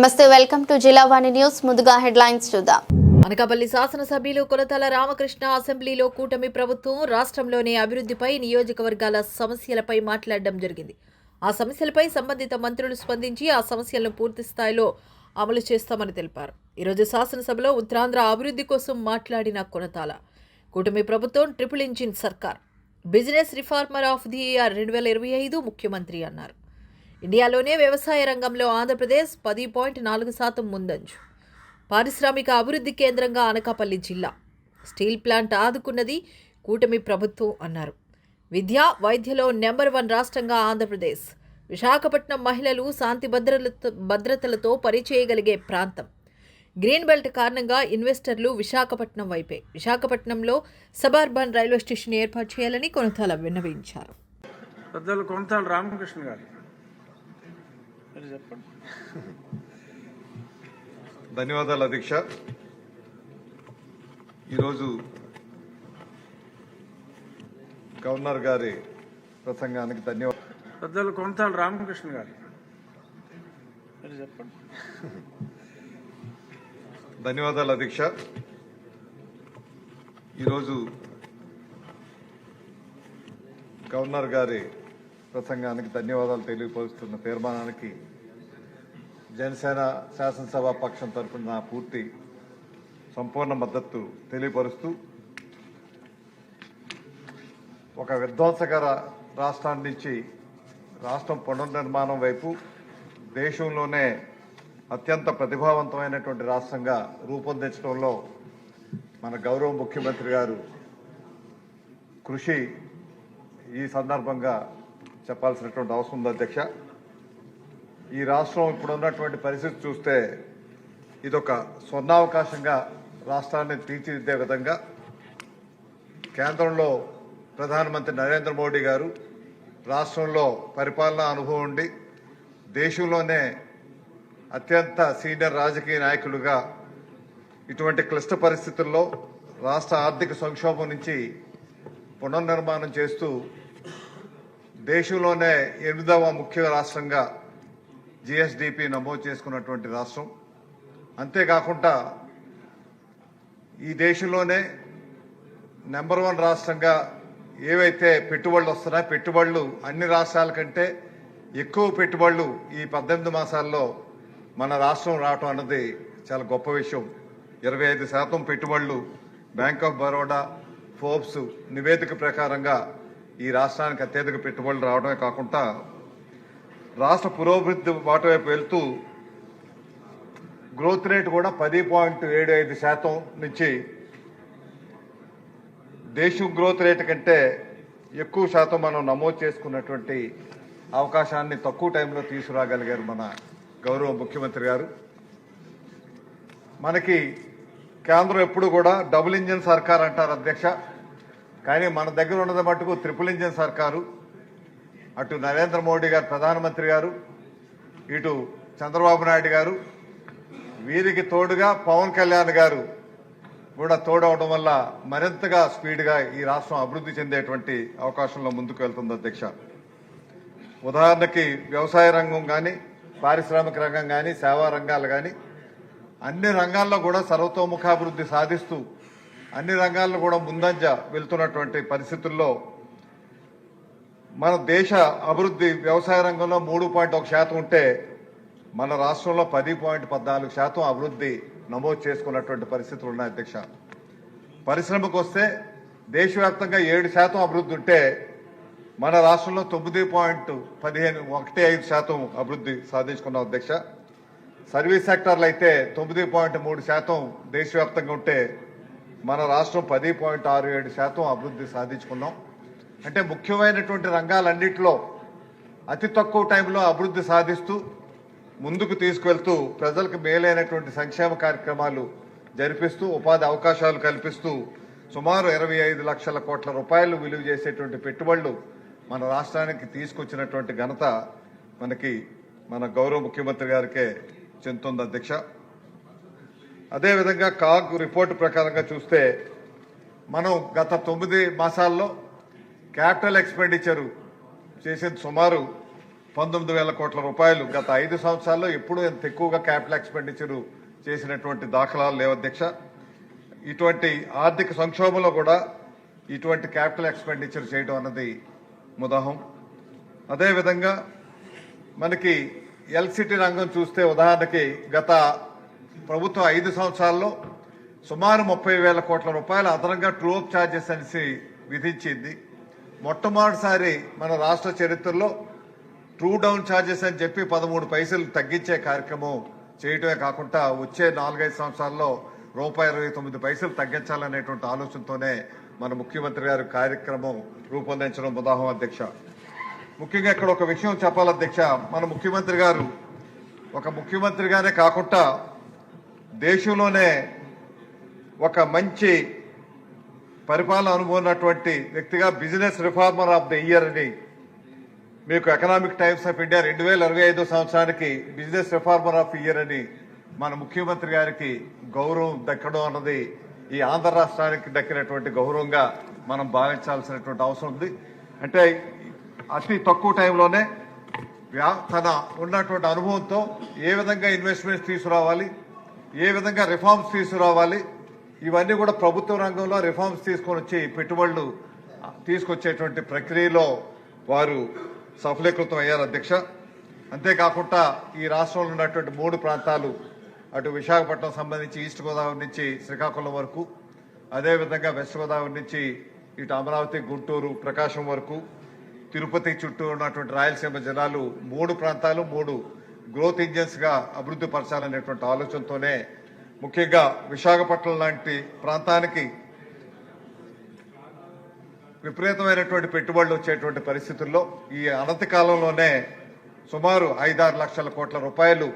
నమస్తే, welcome to Jillavani news. ముందుగా headlines చూద్దాం. అనకాపల్లి శాసనసభ్యులు కొలతల రామకృష్ణ అసెంబ్లీలో కూటమి ప్రభుత్వం రాష్ట్రంలోని అభివృద్ధిపై, నియోజకవర్గాల సమస్యలపై మాట్లాడడం జరిగింది. ఆ సమస్యలపై సంబంధిత మంత్రులు స్పందించి ఆ సమస్యలను పూర్తి స్థాయిలో అమలు చేస్తామని తెలిపారు. ఈరోజు శాసనసభలో ఉత్తరాంధ్ర అభివృద్ధి కోసం మాట్లాడిన కొనతాల, కూటమి ప్రభుత్వం ట్రిపుల్ ఇంజిన్ సర్కార్, business reformer of the year 2025 ముఖ్యమంత్రి అన్నారు. ఇండియాలోనే వ్యవసాయ రంగంలో ఆంధ్రప్రదేశ్ 10.4% ముందంజు. పారిశ్రామిక అభివృద్ధి కేంద్రంగా అనకాపల్లి జిల్లా, స్టీల్ ప్లాంట్ ఆదుకున్నది కూటమి ప్రభుత్వం అన్నారు. విద్య, వైద్యలో నెంబర్ 1 రాష్ట్రంగా ఆంధ్రప్రదేశ్. విశాఖపట్నం మహిళలు శాంతి భద్రతలతో పనిచేయగలిగే ప్రాంతం. గ్రీన్ బెల్ట్ కారణంగా ఇన్వెస్టర్లు విశాఖపట్నం వైపే. విశాఖపట్నంలో సబర్బన్ రైల్వే స్టేషన్ ఏర్పాటు చేయాలని కొనతాల విన్నవించారు. పెద్దలు కొనతాల రామకృష్ణ గారు చెప్పండి. ధన్యవాదాలు అధ్యక్ష. ఈరోజు గవర్నర్ గారి ప్రసంగానికి ధన్యవాదాలు. పెద్దలు కొనతాల రామకృష్ణ గారు చెప్పండి. ధన్యవాదాలు అధ్యక్ష. ఈరోజు గవర్నర్ గారి ప్రసంగానికి ధన్యవాదాలు తెలియపరుస్తున్న తీర్మానానికి జనసేన శాసనసభ పక్షం తరఫున నా పూర్తి సంపూర్ణ మద్దతు తెలియపరుస్తూ, ఒక విధ్వంసకర రాష్ట్రాన్ని నుంచి రాష్ట్రం పునర్నిర్మాణం వైపు దేశంలోనే అత్యంత ప్రతిభావంతమైనటువంటి రాష్ట్రంగా రూపొందించడంలో మన గౌరవ ముఖ్యమంత్రి గారు కృషి ఈ సందర్భంగా చెప్పాల్సినటువంటి అవసరం ఉంది అధ్యక్ష. ఈ రాష్ట్రం ఇప్పుడున్నటువంటి పరిస్థితి చూస్తే ఇదొక స్వర్ణావకాశంగా రాష్ట్రాన్ని తీర్చిదిద్దే విధంగా కేంద్రంలో ప్రధానమంత్రి నరేంద్ర మోడీ గారు రాష్ట్రంలో పరిపాలనా అనుభవం ఉండి దేశంలోనే అత్యంత సీనియర్ రాజకీయ నాయకులుగా ఇటువంటి క్లిష్ట పరిస్థితుల్లో రాష్ట్ర ఆర్థిక సంక్షోభం నుంచి పునర్నిర్మాణం చేస్తూ దేశంలోనే 8వ ముఖ్య రాష్ట్రంగా జిఎస్డిపి నమోదు చేసుకున్నటువంటి రాష్ట్రం. అంతేకాకుండా ఈ దేశంలోనే నెంబర్ 1 రాష్ట్రంగా ఏవైతే పెట్టుబడులు వస్తున్నాయో పెట్టుబడులు అన్ని రాష్ట్రాల కంటే ఎక్కువ పెట్టుబడులు ఈ 18 మాసాల్లో మన రాష్ట్రం రావటం అన్నది చాలా గొప్ప విషయం. 25% పెట్టుబడులు బ్యాంక్ ఆఫ్ బరోడా, ఫోర్బ్స్ నివేదిక ప్రకారంగా ఈ రాష్ట్రానికి అత్యధిక పెట్టుబడులు రావడమే కాకుండా రాష్ట్ర పురోభివృద్ధి బాట వైపు వెళ్తూ గ్రోత్ రేట్ కూడా 10.75% నుంచి దేశం గ్రోత్ రేట్ కంటే ఎక్కువ శాతం మనం నమోదు చేసుకున్నటువంటి అవకాశాన్ని తక్కువ టైంలో తీసుకురాగలిగారు మన గౌరవ ముఖ్యమంత్రి గారు. మనకి కేంద్రం ఎప్పుడు కూడా డబుల్ ఇంజిన్ సర్కార్ అంటారు అధ్యక్ష, కానీ మన దగ్గర ఉన్నది మటుకు ట్రిపుల్ ఇంజిన్ సర్కారు. అటు నరేంద్ర మోడీ గారు ప్రధానమంత్రి గారు, ఇటు చంద్రబాబు నాయుడు గారు, వీరికి తోడుగా పవన్ కళ్యాణ్ గారు కూడా తోడవడం వల్ల మరింతగా స్పీడ్గా ఈ రాష్ట్రం అభివృద్ధి చెందేటువంటి అవకాశంలో ముందుకు వెళ్తుంది అధ్యక్ష. ఉదాహరణకి వ్యవసాయ రంగం కానీ, పారిశ్రామిక రంగం కానీ, సేవా రంగాలు కానీ అన్ని రంగాల్లో కూడా సర్వతోముఖాభివృద్ధి సాధిస్తూ అన్ని రంగాల్లో కూడా ముందంజ వెళ్తున్నటువంటి పరిస్థితుల్లో మన దేశ అభివృద్ధి వ్యవసాయ రంగంలో 3.1% ఉంటే మన రాష్ట్రంలో 10.14% అభివృద్ధి నమోదు చేసుకున్నటువంటి పరిస్థితులు ఉన్నాయి అధ్యక్ష. పరిశ్రమకు వస్తే దేశవ్యాప్తంగా 7% అభివృద్ధి ఉంటే మన రాష్ట్రంలో 9.15% అభివృద్ధి సాధించుకున్నాం అధ్యక్ష. సర్వీస్ సెక్టర్లు అయితే 9.3% దేశవ్యాప్తంగా ఉంటే మన రాష్ట్రం 10.67% అభివృద్ధి సాధించుకున్నాం. అంటే ముఖ్యమైనటువంటి రంగాలన్నింటిలో అతి తక్కువ టైంలో అభివృద్ధి సాధిస్తూ ముందుకు తీసుకువెళ్తూ ప్రజలకు మేలైనటువంటి సంక్షేమ కార్యక్రమాలు జరిపిస్తూ ఉపాధి అవకాశాలు కల్పిస్తూ సుమారు 25 లక్షల కోట్ల రూపాయలు విలువ చేసేటువంటి పెట్టుబడులు మన రాష్ట్రానికి తీసుకొచ్చినటువంటి ఘనత మనకి మన గౌరవ ముఖ్యమంత్రి గారికే చెందుతుంది అధ్యక్ష. అదేవిధంగా కాగ్ రిపోర్టు ప్రకారంగా చూస్తే మనం గత 9 మాసాల్లో క్యాపిటల్ ఎక్స్పెండిచరు చేసేది సుమారు 19,000 కోట్ల రూపాయలు గత 5 సంవత్సరాల్లో ఎప్పుడూ ఎంత ఎక్కువగా క్యాపిటల్ ఎక్స్పెండిచర్ చేసినటువంటి దాఖలాలు లేవు అధ్యక్ష. ఇటువంటి ఆర్థిక సంక్షోభంలో కూడా ఇటువంటి క్యాపిటల్ ఎక్స్పెండిచర్ చేయడం అన్నది ముదాహం. అదేవిధంగా మనకి ఎల్సిటీ రంగం చూస్తే ఉదాహరణకి గత ప్రభుత్వం 5 సంవత్సరాల్లో సుమారు 30,000 కోట్ల రూపాయలు అదనంగా ట్రూఅప్ ఛార్జెస్ అనేసి విధించింది. మొట్టమొదటిసారి మన రాష్ట్ర చరిత్రలో ట్రూ డౌన్ ఛార్జెస్ అని చెప్పి 13 పైసలు తగ్గించే కార్యక్రమం చేయటమే కాకుండా వచ్చే 4-5 సంవత్సరాల్లో ₹29 తగ్గించాలనేటువంటి ఆలోచనతోనే మన ముఖ్యమంత్రి గారి కార్యక్రమం రూపొందించడం ఉదాహరణ అధ్యక్ష. ముఖ్యంగా ఇక్కడ ఒక విషయం చెప్పాలి అధ్యక్ష. మన ముఖ్యమంత్రి గారు ఒక ముఖ్యమంత్రిగానే కాకుండా దేశంలోనే ఒక మంచి పరిపాలన అనుభవం ఉన్నటువంటి వ్యక్తిగా business reformer of the year అని మీకు ఎకనామిక్ టైమ్స్ ఆఫ్ ఇండియా 2025 సంవత్సరానికి బిజినెస్ రిఫార్మర్ ఆఫ్ ఇయర్ అని మన ముఖ్యమంత్రి గారికి గౌరవం దక్కడం అన్నది ఈ ఆంధ్ర రాష్ట్రానికి దక్కినటువంటి గౌరవంగా మనం భావించాల్సినటువంటి అవసరం ఉంది. అంటే అతి తక్కువ టైంలోనే తన ఉన్నటువంటి అనుభవంతో ఏ విధంగా ఇన్వెస్ట్మెంట్స్ తీసుకురావాలి, ఏ విధంగా రిఫార్మ్స్ తీసుకురావాలి, ఇవన్నీ కూడా ప్రభుత్వ రంగంలో రిఫార్మ్స్ తీసుకొని వచ్చి పెట్టుబడులు తీసుకొచ్చేటువంటి ప్రక్రియలో వారు సఫలీకృతం అయ్యారు అధ్యక్ష. అంతేకాకుండా ఈ రాష్ట్రంలో ఉన్నటువంటి 3 ప్రాంతాలు, అటు విశాఖపట్నం సంబంధించి ఈస్ట్ గోదావరి నుంచి శ్రీకాకుళం వరకు, అదేవిధంగా వెస్ట్ గోదావరి నుంచి ఇటు అమరావతి, గుంటూరు, ప్రకాశం వరకు, తిరుపతి చుట్టూ ఉన్నటువంటి రాయలసీమ జిల్లాలు 3 ప్రాంతాలు 3 గ్రోత్ ఇంజన్స్ గా అభివృద్ధి పరచాలనేటువంటి ఆలోచనతోనే ముఖ్యంగా విశాఖపట్నం లాంటి ప్రాంతానికి విపరీతమైనటువంటి పెట్టుబడులు వచ్చేటువంటి పరిస్థితుల్లో ఈ అనతి కాలంలోనే సుమారు 5-6 లక్షల కోట్ల రూపాయలు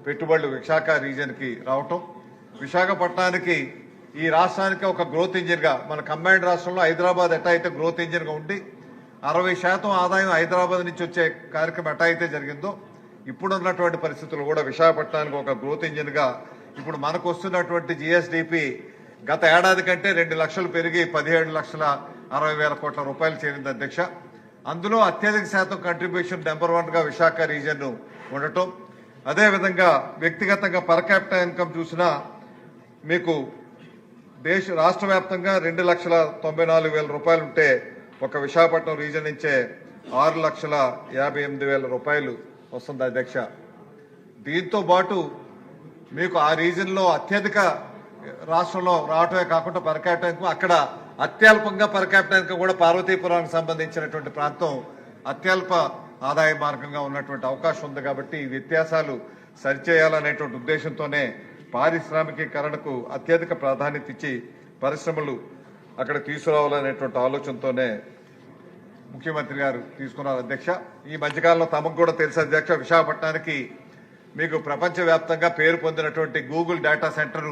పెట్టుబడులు విశాఖ రీజియన్ కి రావటం, విశాఖపట్నానికి ఈ రాష్ట్రానికి ఒక గ్రోత్ ఇంజిన్ గా, మన కంబైన్డ్ రాష్ట్రంలో హైదరాబాద్ ఎట్టా అయితే గ్రోత్ ఇంజిన్ గా ఉండి 60% ఆదాయం హైదరాబాద్ నుంచి వచ్చే కార్యక్రమం ఎట్టా అయితే జరిగిందో, ఇప్పుడున్నటువంటి పరిస్థితులు కూడా విశాఖపట్నానికి ఒక గ్రోత్ ఇంజిన్ గా ఇప్పుడు మనకు వస్తున్నటువంటి జిఎస్డిపి గత ఏడాది కంటే 2 లక్షలు పెరిగి 17,60,000 కోట్ల రూపాయలు చేరింది అధ్యక్ష. అందులో అత్యధిక శాతం కంట్రిబ్యూషన్ నెంబర్ 1 గా విశాఖ రీజియన్ ఉండటం, అదేవిధంగా వ్యక్తిగతంగా పర్ క్యాపిటల్ ఇన్కమ్ చూసినా మీకు రాష్ట్ర వ్యాప్తంగా 2,94,000 రూపాయలు ఉంటే ఒక విశాఖపట్నం రీజియన్ నుంచే 6,58,000 రూపాయలు వస్తుంది అధ్యక్ష. దీంతో పాటు మీకు ఆ రీజియన్ లో అత్యధిక రాష్ట్రంలో రావటమే కాకుండా పర్ క్యాపిటల్ ఇన్కమ్ అక్కడ అత్యల్పంగా పర్ క్యాపిటల్ ఇన్కమ్ కూడా పార్వతీపురానికి సంబంధించినటువంటి ప్రాంతం అత్యల్ప ఆదాయ మార్గంగా ఉన్నటువంటి అవకాశం ఉంది. కాబట్టి ఈ వ్యత్యాసాలు సరిచేయాలనేటువంటి ఉద్దేశంతోనే పారిశ్రామికీకరణకు అత్యధిక ప్రాధాన్యత ఇచ్చి పరిశ్రమలు అక్కడ తీసుకురావాలనేటువంటి ఆలోచనతోనే ముఖ్యమంత్రి గారు తీసుకున్నారు అధ్యక్ష. ఈ మధ్యకాలంలో తమకు కూడా తెలుసు అధ్యక్ష, విశాఖపట్నానికి మీకు ప్రపంచవ్యాప్తంగా పేరు పొందినటువంటి గూగుల్ డేటా సెంటర్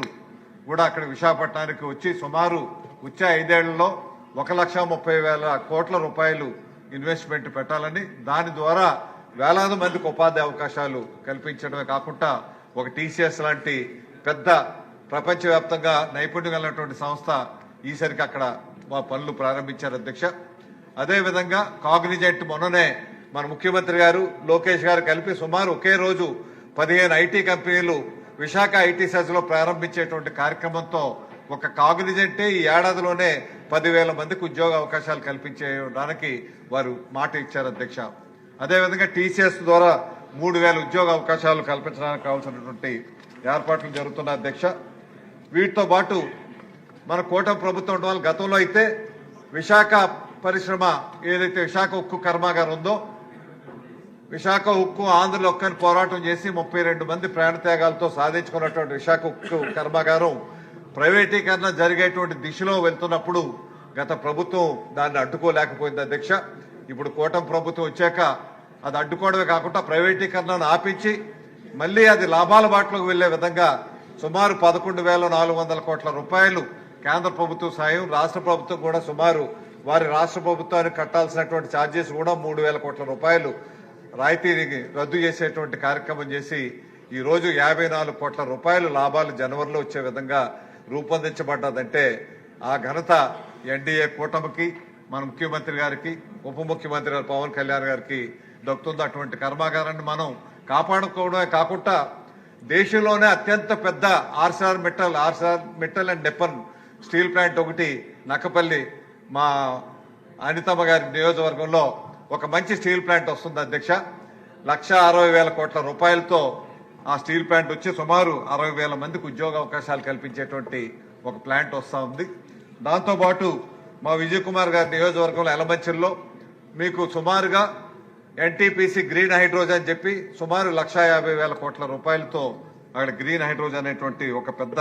కూడా అక్కడ విశాఖపట్నానికి వచ్చి సుమారు వచ్చే 5 ఏళ్లలో 1,30,000 కోట్ల రూపాయలు ఇన్వెస్ట్మెంట్ పెట్టాలని, దాని ద్వారా వేలాది మందికి ఉపాధి అవకాశాలు కల్పించడమే కాకుండా ఒక టీసీఎస్ లాంటి పెద్ద ప్రపంచవ్యాప్తంగా నైపుణ్యం కలిగినటువంటి సంస్థ ఈసరికి అక్కడ పనులు ప్రారంభించారు అధ్యక్ష. అదేవిధంగా కాగ్నిజెంట్ మొన్ననే మన ముఖ్యమంత్రి గారు లోకేష్ గారు కలిపి సుమారు ఒకే రోజు 15 ఐటీ కంపెనీలు విశాఖ ఐటీ సెజ్ లో ప్రారంభించేటువంటి కార్యక్రమంతో ఒక కాగ్నిజెంటే ఈ ఏడాదిలోనే 10,000 మందికి ఉద్యోగ అవకాశాలు కల్పించడానికి వారు మాట ఇచ్చారు అధ్యక్ష. అదేవిధంగా టీసీఎస్ ద్వారా 3,000 ఉద్యోగ అవకాశాలు కల్పించడానికి కావాల్సినటువంటి ఏర్పాట్లు జరుగుతున్న అధ్యక్ష. వీటితో పాటు మన కూటమి ప్రభుత్వం ఉండడం వల్ల గతంలో అయితే విశాఖ పరిశ్రమ ఏదైతే విశాఖ ఉక్కు కర్మాగారం ఉందో, విశాఖ ఉక్కు ఆంధ్రలో ఒక్కని పోరాటం చేసి 32 మంది ప్రాణత్యాగాలతో సాధించుకున్నటువంటి విశాఖ ఉక్కు కర్మాగారం ప్రైవేటీకరణ జరిగేటువంటి దిశలో వెళ్తున్నప్పుడు గత ప్రభుత్వం దాన్ని అడ్డుకోలేకపోయింది అధ్యక్ష. ఇప్పుడు కూటమి ప్రభుత్వం వచ్చాక అది అడ్డుకోవడమే కాకుండా ప్రైవేటీకరణను ఆపించి మళ్లీ అది లాభాల బాటలోకి వెళ్లే విధంగా సుమారు 11,400 కోట్ల రూపాయలు కేంద్ర ప్రభుత్వం సాయం, రాష్ట్ర ప్రభుత్వం కూడా సుమారు వారి రాష్ట్ర ప్రభుత్వానికి కట్టాల్సినటువంటి ఛార్జెస్ కూడా 3,000 కోట్ల రూపాయలు రాయితీని రద్దు చేసేటువంటి కార్యక్రమం చేసి ఈ రోజు 54 కోట్ల రూపాయలు లాభాలు జనవరిలో వచ్చే విధంగా రూపొందించబడ్డదంటే ఆ ఘనత ఎన్డీఏ కూటమికి, మన ముఖ్యమంత్రి గారికి, ఉప ముఖ్యమంత్రి గారు పవన్ కళ్యాణ్ గారికి దక్కుతుంది. అటువంటి కర్మాగారాన్ని మనం కాపాడుకోవడమే కాకుండా దేశంలోనే అత్యంత పెద్ద Arcelor Mittal and Nippon steel plant ఒకటి నక్కపల్లి మా అనితమ్మ గారి నియోజకవర్గంలో ఒక మంచి స్టీల్ ప్లాంట్ వస్తుంది అధ్యక్ష. 1,60,000 కోట్ల రూపాయలతో ఆ స్టీల్ ప్లాంట్ వచ్చి సుమారు 60,000 మందికి ఉద్యోగ అవకాశాలు కల్పించేటువంటి ఒక ప్లాంట్ వస్తూ ఉంది. దాంతోపాటు మా విజయ్ కుమార్ గారి నియోజకవర్గంలో ఎలమంచిలో మీకు సుమారుగా ఎన్టీపీసీ గ్రీన్ హైడ్రోజన్ చెప్పి సుమారు 1,50,000 కోట్ల రూపాయలతో అక్కడ గ్రీన్ హైడ్రోజన్ అనేటువంటి ఒక పెద్ద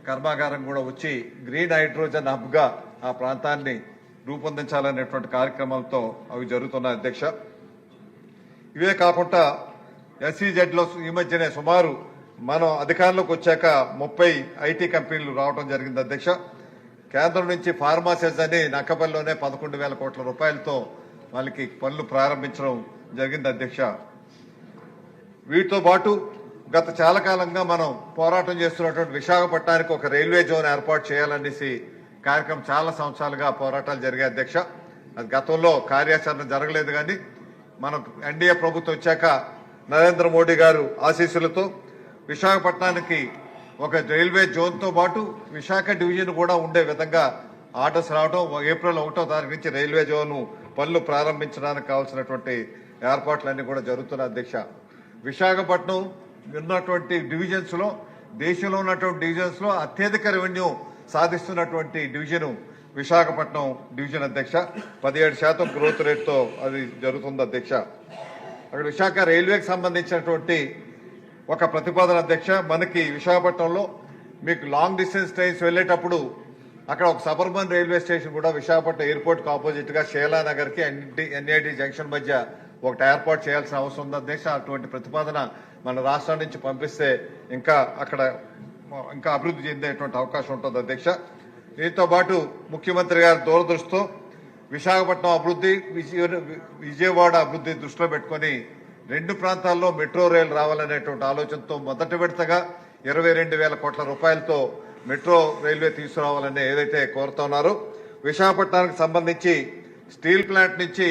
కర్మాగారం కూడా వచ్చి గ్రీన్ హైడ్రోజన్ హబ్గా ఆ ప్రాంతాన్ని రూపొందించాలనేటువంటి కార్యక్రమాలతో అవి జరుగుతున్నాయి అధ్యక్ష. ఇవే కాకుండా ఎస్ఈజెడ్లో ఈ మధ్యనే సుమారు మనం అధికారంలోకి వచ్చాక 30 ఐటీ కంపెనీలు రావడం జరిగింది అధ్యక్ష. కేంద్రం నుంచి ఫార్మాసిస్ అని నక్కపల్లిలోనే 11,000 కోట్ల రూపాయలతో వాళ్ళకి పనులు ప్రారంభించడం జరిగింది అధ్యక్ష. వీటితో పాటు గత చాలా కాలంగా మనం పోరాటం చేస్తున్నటువంటి విశాఖపట్నానికి ఒక రైల్వే జోన్ ఏర్పాటు చేయాలనేసి కార్యక్రమం చాలా సంవత్సరాలుగా పోరాటాలు జరిగాయి అధ్యక్ష. అది గతంలో కార్యాచరణ జరగలేదు. కానీ మనం ఎన్డీఏ ప్రభుత్వం వచ్చాక నరేంద్ర మోడీ గారు ఆశీస్సులతో విశాఖపట్నానికి ఒక రైల్వే జోన్తో పాటు విశాఖ డివిజన్ కూడా ఉండే విధంగా ఆర్డర్స్ రావడం, ఏప్రిల్ 1వ తారీఖు నుంచి రైల్వే జోన్ పనులు ప్రారంభించడానికి కావాల్సినటువంటి ఏర్పాట్లన్నీ కూడా జరుగుతున్నాయి అధ్యక్ష. విశాఖపట్నం ఉన్నటువంటి డివిజన్స్ లో దేశంలో ఉన్నటువంటి డివిజన్స్ లో అత్యధిక రెవెన్యూ సాధిస్తున్నటువంటి డివిజన్ విశాఖపట్నం డివిజన్ అధ్యక్ష. 17% గ్రోత్ రేట్తో అది జరుగుతుంది అధ్యక్ష. అక్కడ విశాఖ రైల్వేకి సంబంధించినటువంటి ఒక ప్రతిపాదన అధ్యక్ష. మనకి విశాఖపట్నంలో మీకు లాంగ్ డిస్టెన్స్ ట్రైన్స్ వెళ్లేటప్పుడు అక్కడ ఒక సబర్బన్ రైల్వే స్టేషన్ కూడా విశాఖపట్నం ఎయిర్పోర్ట్ కు ఆపోజిట్ గా షేలానగర్ కి ఎన్ఐటి జంక్షన్ మధ్య ఒకటి ఏర్పాటు చేయాల్సిన అవసరం ఉంది అధ్యక్ష. అటువంటి ప్రతిపాదన మన రాష్ట్రం నుంచి పంపిస్తే ఇంకా అక్కడ ఇంకా అభివృద్ధి చెందేటువంటి అవకాశం ఉంటుంది అధ్యక్ష. దీంతో పాటు ముఖ్యమంత్రి గారి దూరదృష్టితో విశాఖపట్నం అభివృద్ధి, విజయవాడ అభివృద్ధి దృష్టిలో పెట్టుకుని 2 ప్రాంతాల్లో మెట్రో రైలు రావాలనేటువంటి ఆలోచనతో మొదటి విడతగా 22,000 కోట్ల రూపాయలతో మెట్రో రైల్వే తీసుకురావాలని ఏదైతే కోరుతున్నారో, విశాఖపట్నానికి సంబంధించి స్టీల్ ప్లాంట్ నుంచి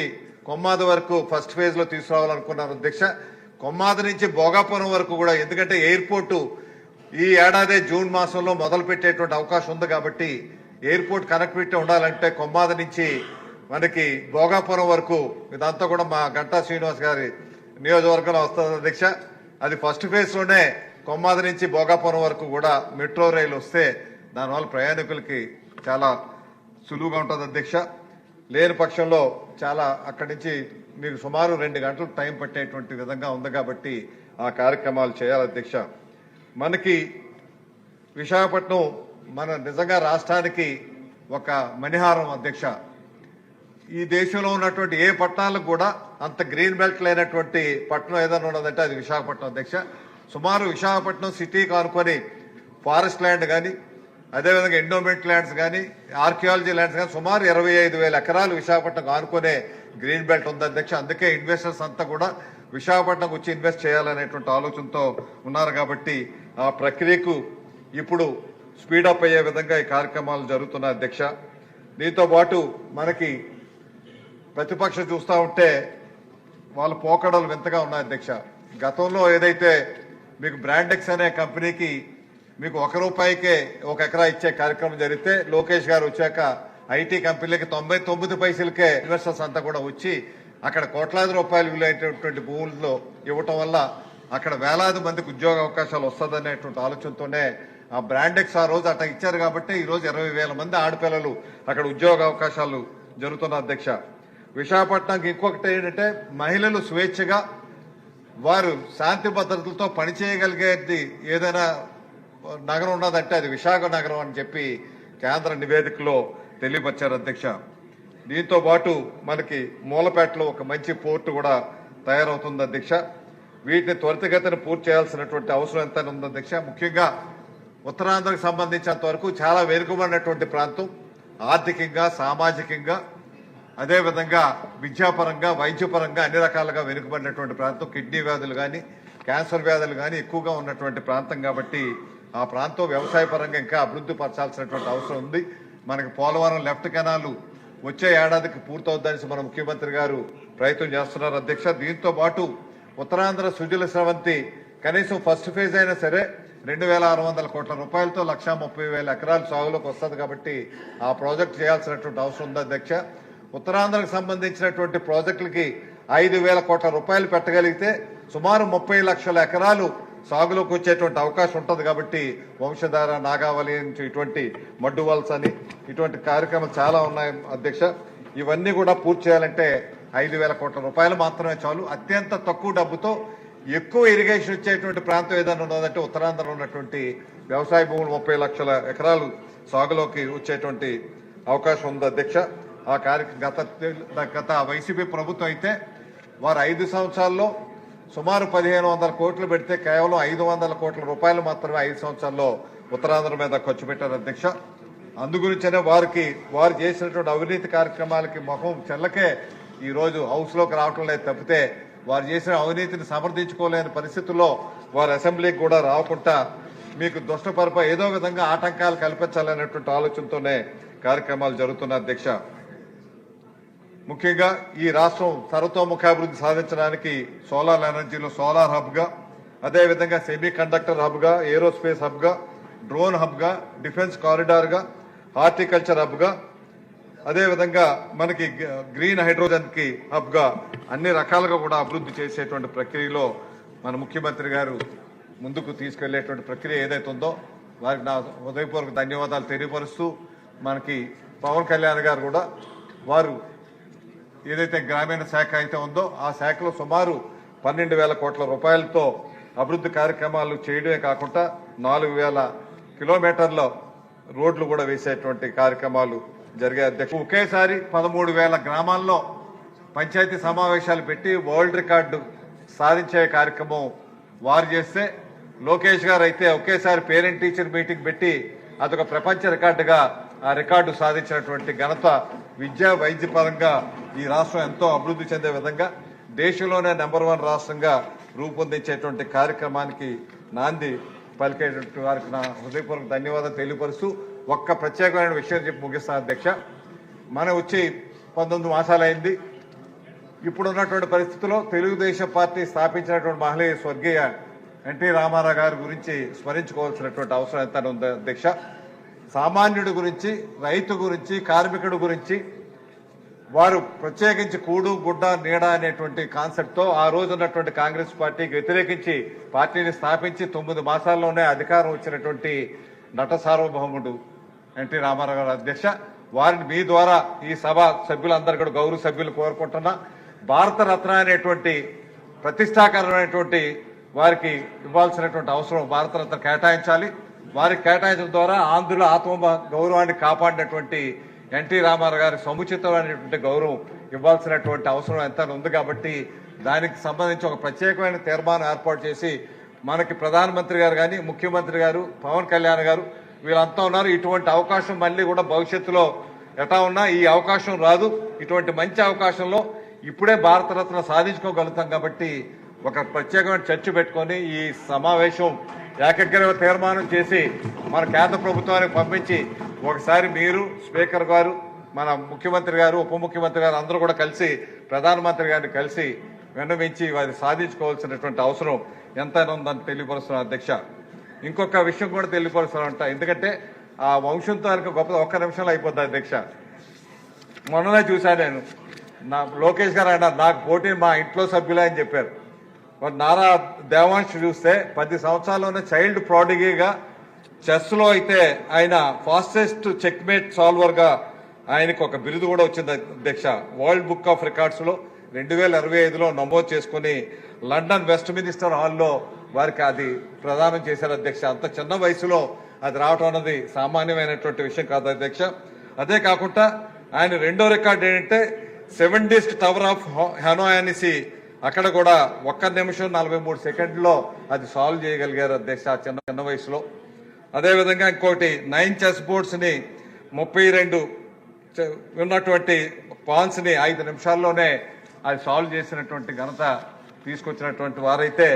కొమ్మాది వరకు ఫస్ట్ ఫేజ్ లో తీసుకురావాలనుకున్నారు అధ్యక్ష. కొమ్మాది నుంచి భోగాపురం వరకు కూడా, ఎందుకంటే ఎయిర్పోర్టు ఈ ఏడాది జూన్ మాసంలో మొదలు పెట్టేటువంటి అవకాశం ఉంది కాబట్టి ఎయిర్పోర్ట్ కనెక్టివిటీ ఉండాలంటే కొమ్మాది నుంచి మనకి భోగాపురం వరకు ఇదంతా కూడా మా గంటా శ్రీనివాస్ గారి నియోజకవర్గంలో వస్తుంది అధ్యక్ష. అది ఫస్ట్ ఫేజ్ లోనే కొమ్మాది నుంచి భోగాపురం వరకు కూడా మెట్రో రైలు వస్తే దానివల్ల ప్రయాణికులకి చాలా సులువుగా ఉంటుంది అధ్యక్ష. లేని పక్షంలో చాలా అక్కడి నుంచి మీకు సుమారు 2 గంటలు టైం పట్టేటువంటి విధంగా ఉంది కాబట్టి ఆ కార్యక్రమాలు చేయాలి అధ్యక్ష. మనకి విశాఖపట్నం మన నిజంగా రాష్ట్రానికి ఒక మణిహారం అధ్యక్ష. ఈ దేశంలో ఉన్నటువంటి ఏ పట్టణాలకు కూడా అంత గ్రీన్ బెల్ట్ లేనటువంటి పట్టణం ఏదైనా ఉన్నదంటే అది విశాఖపట్నం అధ్యక్ష. సుమారు విశాఖపట్నం సిటీకి ఆనుకొని ఫారెస్ట్ ల్యాండ్ కానీ, అదేవిధంగా ఎండోమెంట్ ల్యాండ్స్ కానీ, ఆర్కియాలజీ ల్యాండ్స్ కానీ సుమారు 25,000 ఎకరాలు విశాఖపట్నం ఆనుకునే గ్రీన్ బెల్ట్ ఉంది అధ్యక్ష. అందుకే ఇన్వెస్టర్స్ అంతా కూడా విశాఖపట్నంకి వచ్చి ఇన్వెస్ట్ చేయాలనేటువంటి ఆలోచనతో ఉన్నారు కాబట్టి ఆ ప్రక్రియకు ఇప్పుడు స్పీడప్ అయ్యే విధంగా ఈ కార్యక్రమాలు జరుగుతున్నాయి అధ్యక్ష. దీంతో పాటు మనకి ప్రతిపక్షం చూస్తూ ఉంటే వాళ్ళ పోకడలు వింతగా ఉన్నాయి అధ్యక్ష. గతంలో ఏదైతే మీకు బ్రాండెక్స్ అనే కంపెనీకి మీకు ₹1 1 ఎకరా ఇచ్చే కార్యక్రమం జరిగితే లోకేష్ గారు వచ్చాక ఐటీ కంపెనీలకి 99 పైసలకే ఇన్వెస్టర్స్ అంతా కూడా వచ్చి అక్కడ కోట్లాది రూపాయలు విలువైనటువంటి భూముల్లో ఇవ్వటం వల్ల అక్కడ వేలాది మందికి ఉద్యోగ అవకాశాలు వస్తుందనేటువంటి ఆలోచనతోనే ఆ బ్రాండెక్స్ ఆ రోజు అట్లా ఇచ్చారు కాబట్టి ఈ రోజు 20,000 మంది ఆడపిల్లలు అక్కడ ఉద్యోగ అవకాశాలు జరుగుతున్న అధ్యక్ష. విశాఖపట్నంకి ఇంకొకటి ఏంటంటే మహిళలు స్వేచ్ఛగా వారు శాంతి భద్రతలతో పనిచేయగలిగేది ఏదైనా నగరం ఉన్నదంటే అది విశాఖ నగరం అని చెప్పి కేంద్ర నివేదికలో తెలియపరిచారు అధ్యక్ష. దీంతో పాటు మనకి మూలపేటలో ఒక మంచి పోర్టు కూడా తయారవుతుంది అధ్యక్ష. వీటిని త్వరితగతిన పూర్తి చేయాల్సినటువంటి అవసరం ఎంత ఉంది అధ్యక్ష. ముఖ్యంగా ఉత్తరాంధ్రకు సంబంధించినంత వరకు చాలా వెనుకబడినటువంటి ప్రాంతం, ఆర్థికంగా, సామాజికంగా, అదేవిధంగా విద్యాపరంగా, వైద్యపరంగా అన్ని రకాలుగా వెనుకబడినటువంటి ప్రాంతం. కిడ్నీ వ్యాధులు కానీ, క్యాన్సర్ వ్యాధులు కానీ ఎక్కువగా ఉన్నటువంటి ప్రాంతం కాబట్టి ఆ ప్రాంతం వ్యవసాయ పరంగా ఇంకా అభివృద్ధి పరచాల్సినటువంటి అవసరం ఉంది. మనకి పోలవరం లెఫ్ట్ కెనాల్ వచ్చే ఏడాదికి పూర్తవుద్దని మన ముఖ్యమంత్రి గారు ప్రయత్నం చేస్తున్నారు అధ్యక్ష. దీంతో పాటు ఉత్తరాంధ్ర సుజల స్రవంతి కనీసం ఫస్ట్ ఫేజ్ అయినా సరే 2,600 కోట్ల రూపాయలతో 1,30,000 ఎకరాలు సాగులోకి వస్తుంది కాబట్టి ఆ ప్రాజెక్ట్ చేయాల్సినటువంటి అవసరం ఉంది అధ్యక్ష. ఉత్తరాంధ్రకు సంబంధించినటువంటి ప్రాజెక్టులకి 5,000 కోట్ల రూపాయలు పెట్టగలిగితే సుమారు 30 లక్షల ఎకరాలు సాగులోకి వచ్చేటువంటి అవకాశం ఉంటుంది కాబట్టి వంశధార, నాగావళి నుంచి ఇటువంటి మడ్డు వలస అని ఇటువంటి కార్యక్రమాలు చాలా ఉన్నాయి అధ్యక్ష. ఇవన్నీ కూడా పూర్తి చేయాలంటే 5,000 కోట్ల రూపాయలు మాత్రమే చాలు. అత్యంత తక్కువ డబ్బుతో ఎక్కువ ఇరిగేషన్ వచ్చేటువంటి ప్రాంతం ఏదైనా ఉన్నదంటే ఉత్తరాంధ్రలో ఉన్నటువంటి వ్యవసాయ భూములు 30 లక్షల ఎకరాలు సాగులోకి వచ్చేటువంటి అవకాశం ఉంది అధ్యక్ష. ఆ గత వైసీపీ ప్రభుత్వం అయితే వారు 5 సంవత్సరాల్లో సుమారు 1,500 కోట్లు పెడితే కేవలం 500 కోట్ల రూపాయలు మాత్రమే 5 సంవత్సరాల్లో ఉత్తరాంధ్ర మీద ఖర్చు పెట్టారు అధ్యక్ష. అందుగురించనే వారు చేసినటువంటి అవినీతి కార్యక్రమాలకి ముఖం చెల్లకే ఈ రోజు హౌస్ లోకి రావటం లేదు తప్పితే వారు చేసిన అవినీతిని సమర్థించుకోలేని పరిస్థితుల్లో వారు అసెంబ్లీకి కూడా రాకుండా మీకు దుష్టపరప ఏదో విధంగా ఆటంకాలు కల్పించాలనేటువంటి ఆలోచనతోనే కార్యక్రమాలు జరుగుతున్నాయి అధ్యక్ష. ముఖ్యంగా ఈ రాష్ట్రం సర్వతోముఖాభివృద్ధి సాధించడానికి సోలార్ ఎనర్జీలో సోలార్ హబ్ గా, అదేవిధంగా సెమీ కండక్టర్ హబ్ గా, ఏరోస్పేస్ హబ్ గా, డ్రోన్ హబ్ గా, డిఫెన్స్ కారిడార్ గా, హార్టికల్చర్ హబ్ గా, అదేవిధంగా మనకి గ్రీన్ హైడ్రోజన్ కి హబ్ గా అన్ని రకాలుగా కూడా అభివృద్ధి చేసేటువంటి ప్రక్రియలో మన ముఖ్యమంత్రి గారు ముందుకు తీసుకెళ్లేటువంటి ప్రక్రియ ఏదైతే ఉందో వారికి నా హృదయపూర్వక ధన్యవాదాలు తెలియపరుస్తూ, మనకి పవన్ కళ్యాణ్ గారు కూడా వారు ఏదైతే గ్రామీణ శాఖ అయితే ఉందో ఆ శాఖలో సుమారు 12,000 కోట్ల రూపాయలతో అభివృద్ధి కార్యక్రమాలు చేయడమే కాకుండా 4,000 కిలోమీటర్ల రోడ్లు కూడా వేసేటువంటి కార్యక్రమాలు జరిగే అధ్యక్ష. ఒకేసారి 13,000 గ్రామాల్లో పంచాయతీ సమావేశాలు పెట్టి వరల్డ్ రికార్డు సాధించే కార్యక్రమం వారు చేస్తే, లోకేష్ గారు అయితే ఒకేసారి పేరెంట్ టీచర్ మీటింగ్ పెట్టి అదొక ప్రపంచ రికార్డుగా ఆ రికార్డు సాధించినటువంటి ఘనత విద్యా వైద్య పరంగా ఈ రాష్ట్రం ఎంతో అభివృద్ధి చెందే విధంగా దేశంలోనే నెంబర్ 1 రాష్ట్రంగా రూపొందించేటువంటి కార్యక్రమానికి నాంది పలికేటువంటి వారికి నా హృదయపూర్వక ధన్యవాదాలు తెలియపరుస్తూ ఒక్క ప్రత్యేకమైన విషయం చెప్పి ముగిస్తాను అధ్యక్ష. మనం వచ్చి 19 మాసాలైంది. ఇప్పుడున్నటువంటి పరిస్థితుల్లో తెలుగుదేశం పార్టీ స్థాపించినటువంటి మహనీయ స్వర్గీయ ఎన్టీ రామారావు గారి గురించి స్మరించుకోవాల్సినటువంటి అవసరం ఎంత ఉంది అధ్యక్ష. సామాన్యుడి గురించి, రైతు గురించి, కార్మికుడి గురించి వారు ప్రత్యేకించి కూడు గుడ్డ నీడ అనేటువంటి కాన్సెప్ట్ తో ఆ రోజు ఉన్నటువంటి కాంగ్రెస్ పార్టీకి వ్యతిరేకించి పార్టీని స్థాపించి 9 మాసాల్లోనే అధికారం వచ్చినటువంటి నట సార్వభౌముడు ఎన్టీ రామారావు గారు అధ్యక్ష. వారిని మీ ద్వారా ఈ సభ సభ్యులందరూ కూడా గౌరవ సభ్యులు కోరుకుంటున్నా, భారత రత్న అనేటువంటి ప్రతిష్టాకరమైనటువంటి వారికి ఇవ్వాల్సినటువంటి అవసరం భారతరత్న కేటాయించాలి. వారికి కేటాయించడం ద్వారా ఆంధ్రుల ఆత్మ గౌరవాన్ని కాపాడినటువంటి ఎన్టీ రామారావు గారికి సముచితమైనటువంటి గౌరవం ఇవ్వాల్సినటువంటి అవసరం ఎంత ఉంది కాబట్టి దానికి సంబంధించి ఒక ప్రత్యేకమైన తీర్మానం ఏర్పాటు చేసి మనకి ప్రధానమంత్రి గారు కానీ, ముఖ్యమంత్రి గారు, పవన్ కళ్యాణ్ గారు వీళ్ళంతా ఉన్నారు. ఇటువంటి అవకాశం మళ్ళీ కూడా భవిష్యత్తులో ఎటా ఉన్నా ఈ అవకాశం రాదు. ఇటువంటి మంచి అవకాశంలో ఇప్పుడే భారతరత్న సాధించుకోగలుగుతాం కాబట్టి ఒక ప్రత్యేకమైన చర్చ పెట్టుకొని ఈ సమావేశం ఏకగ్రీవ తీర్మానం చేసి మన కేంద్ర ప్రభుత్వానికి పంపించి ఒకసారి మీరు, స్పీకర్ గారు, మన ముఖ్యమంత్రి గారు, ఉప ముఖ్యమంత్రి గారు అందరూ కూడా కలిసి ప్రధానమంత్రి గారిని కలిసి విన్నవించి వారి సాధించుకోవాల్సినటువంటి అవసరం ఎంతైనా ఉందని తెలియపరుస్తున్నాను అధ్యక్ష. ఇంకొక విషయం కూడా తెలియపరుస్తానంట, ఎందుకంటే ఆ వంశంతో గొప్ప ఒక్క నిమిషంలో అయిపోద్ది అధ్యక్ష. మొన్ననే చూశాను నేను, లోకేష్ గారు అన్నారు నాకు పోటీ మా ఇంట్లో సభ్యులే అని చెప్పారు. మరి నారా దేవాంశ్ చూస్తే 10 సంవత్సరాల్లోనే చైల్డ్ ప్రాడిగీగా, చెస్ లో అయితే ఆయన ఫాస్టెస్ట్ చెక్మేట్ సాల్వర్ గా ఆయనకు ఒక బిరుదు కూడా వచ్చింది అధ్యక్ష. వరల్డ్ బుక్ ఆఫ్ రికార్డ్స్ లో 2025లో నమోదు చేసుకుని లండన్ వెస్ట్ మినిస్టర్ హాల్లో వారికి అది ప్రదానం చేశారు అధ్యక్ష. అంత చిన్న వయసులో అది రావటం అన్నది సామాన్యమైనటువంటి విషయం కాదు అధ్యక్ష. అదే కాకుండా ఆయన రెండో రికార్డు ఏంటంటే 70th టవర్ ఆఫ్ హనోయ్ అనేసి అక్కడ కూడా 1 నిమిషం 43 సెకండ్లో అది సాల్వ్ చేయగలిగారు అధ్యక్ష చిన్న వయసులో. అదేవిధంగా ఇంకోటి 9 చెస్ బోర్డ్స్ ని 32 ఉన్నటువంటి పాన్స్ ని 5 నిమిషాల్లోనే అది సాల్వ్ చేసినటువంటి ఘనత తీసుకొచ్చినటువంటి వారైతే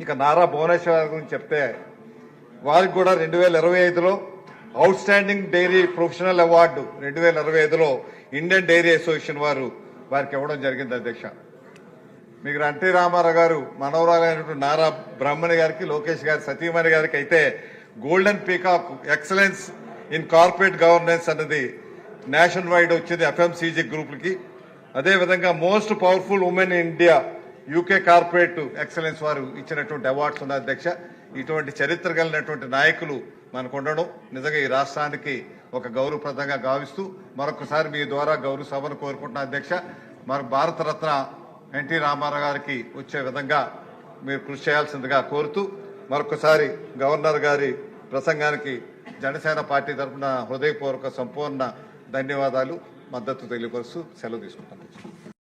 ఇక నారా భువనేశ్వర్ గురించి చెప్తే వారికి కూడా 2025లో outstanding dairy professional award 2025లో ఇండియన్ డైరీ అసోసియేషన్ వారికి ఇవ్వడం జరిగింది అధ్యక్ష. మీకు ఎన్టీ రామారావు గారు మనవరాలైనటువంటి నారా బ్రహ్మణి గారికి, లోకేష్ గారి సతీమణి గారికి అయితే golden peacock excellence in corporate governance అన్నది నేషన్ వైడ్ వచ్చింది ఎఫ్ఎంసీజీ గ్రూపులకి. అదేవిధంగా most powerful women in India UK corporate excellence వారు ఇచ్చినటువంటి అవార్డ్స్ ఉన్నాయి అధ్యక్ష. ఇటువంటి చరిత్ర కలిగినటువంటి నాయకులు మనకు ఉండడం నిజంగా ఈ రాష్ట్రానికి ఒక గౌరవప్రదంగా గావిస్తూ మరొకసారి మీ ద్వారా గౌరవ సభను కోరుకుంటున్నా అధ్యక్ష. మన భారతరత్న ఎన్టీ రామారావు గారికి వచ్చే విధంగా మీరు కృషి చేయాల్సిందిగా కోరుతూ మరొకసారి గవర్నర్ గారి ప్రసంగానికి జనసేన పార్టీ తరఫున హృదయపూర్వక సంపూర్ణ ధన్యవాదాలు, మద్దతు తెలియపరుస్తూ సెలవు తీసుకుంటాను.